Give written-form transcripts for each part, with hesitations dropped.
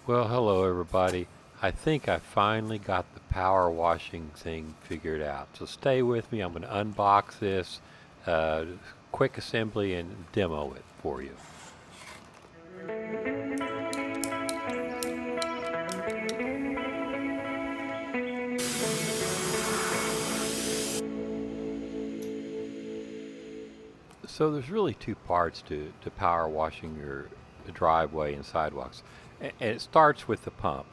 Well, hello everybody. I think I finally got the power washing thing figured out. So stay with me. I'm going to unbox this, uh, quick assembly and demo it for you. So there's really two parts to power washing your driveway and sidewalks. And it starts with the pump.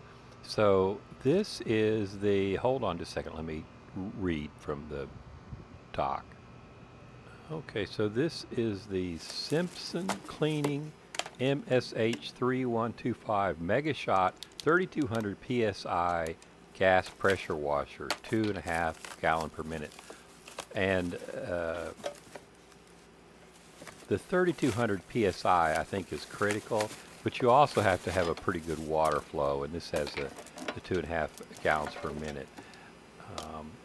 So this is the, hold on just a second, let me read from the doc. Okay, so this is the Simpson Cleaning MSH3125 Mega Shot 3200 PSI gas pressure washer, 2.5 gallon per minute. And the 3200 PSI I think is critical, but you also have to have a pretty good water flow, and this has the 2.5 gallons per minute.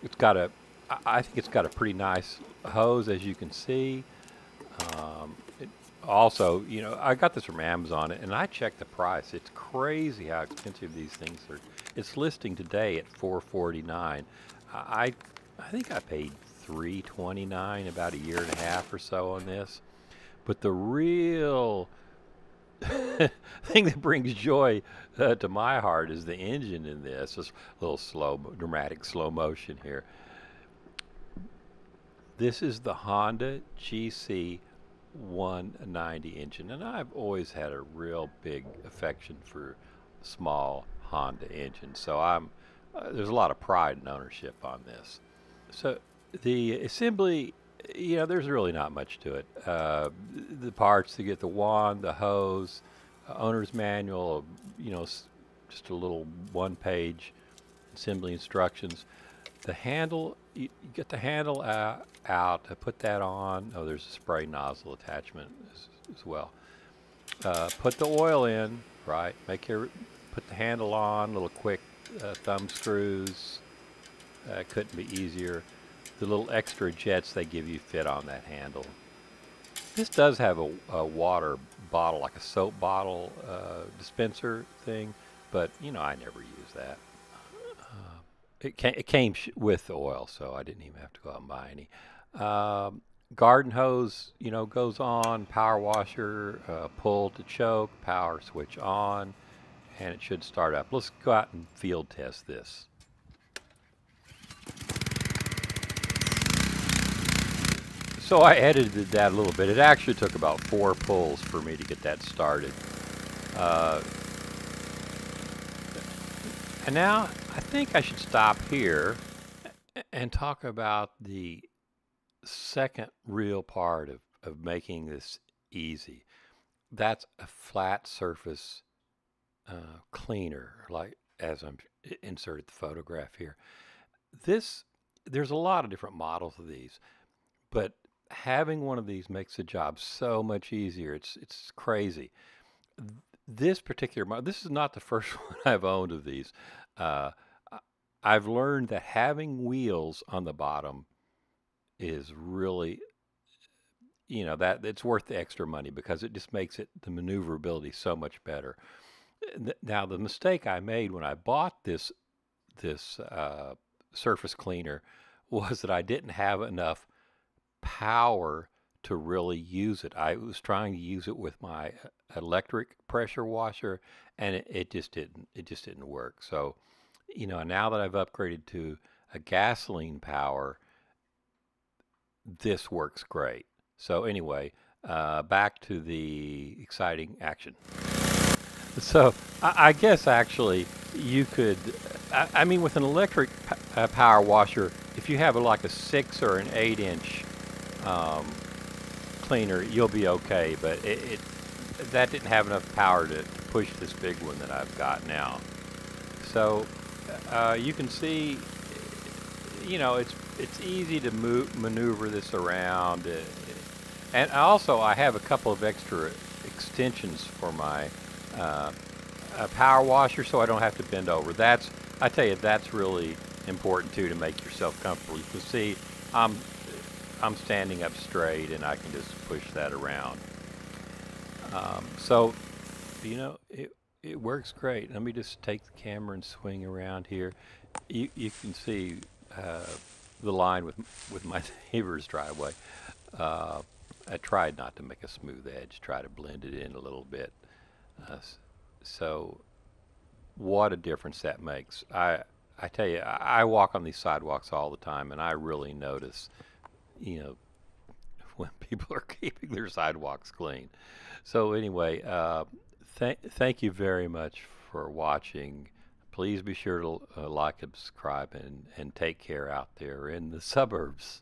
It's got a, I think it's got a pretty nice hose, as you can see. It also, you know, I got this from Amazon, and I checked the price. It's crazy how expensive these things are. It's listing today at $449. I I think I paid $329 about a year and a half or so on this. But the real thing that brings joy to my heart is the engine in this. Just a little slow, dramatic slow motion here. This is the Honda GC 190 engine, and I've always had a real big affection for small Honda engines, so there's a lot of pride and ownership on this. So the assembly, you know, there's really not much to it. The parts to get the wand, the hose, owner's manual, you know, just a little one-page assembly instructions. The handle, you get the handle out, put that on. Oh, there's a spray nozzle attachment as well. Put the oil in, right? Put the handle on, little quick thumb screws. Couldn't be easier. The little extra jets they give you fit on that handle. This does have a water bottle, like a soap bottle dispenser thing, but you know, I never use that. It came with the oil, so I didn't even have to go out and buy any. Garden hose, you know, goes on. Power washer, pull to choke. Power switch on, and it should start up. Let's go out and field test this. So I edited that a little bit. It actually took about 4 pulls for me to get that started. And now I think I should stop here and talk about the second real part of making this easy. That's a flat surface cleaner, like as I'm inserted the photograph here. There's a lot of different models of these, but having one of these makes the job so much easier. It's crazy. This particular model, this is not the first one I've owned of these. Uh, I've learned that having wheels on the bottom is really, you know, that it's worth the extra money because it just makes the maneuverability so much better. Now, the mistake I made when I bought this surface cleaner was that I didn't have enough power to really use it. I was trying to use it with my electric pressure washer, and it just didn't work. So, you know, now that I've upgraded to a gasoline power, this works great. So anyway, back to the exciting action. So I guess actually you could, I mean, with an electric power washer, if you have like a 6 or an 8-inch cleaner, you'll be okay. But that didn't have enough power to push this big one that I've got now. So you can see, you know, it's easy to maneuver this around. And also I have a couple of extra extensions for my power washer, so I don't have to bend over. I tell you, that's really important too, to make yourself comfortable. You can see I'm standing up straight, and I can just push that around. So, you know, it works great. Let me just take the camera and swing around here. You can see uh, the line with my neighbor's driveway. Uh, I tried not to make a smooth edge, try to blend it in a little bit. So what a difference that makes. I tell you, I walk on these sidewalks all the time, and I really notice, you know, when people are keeping their sidewalks clean. So anyway, thank you very much for watching. Please be sure to like and subscribe and take care out there in the suburbs.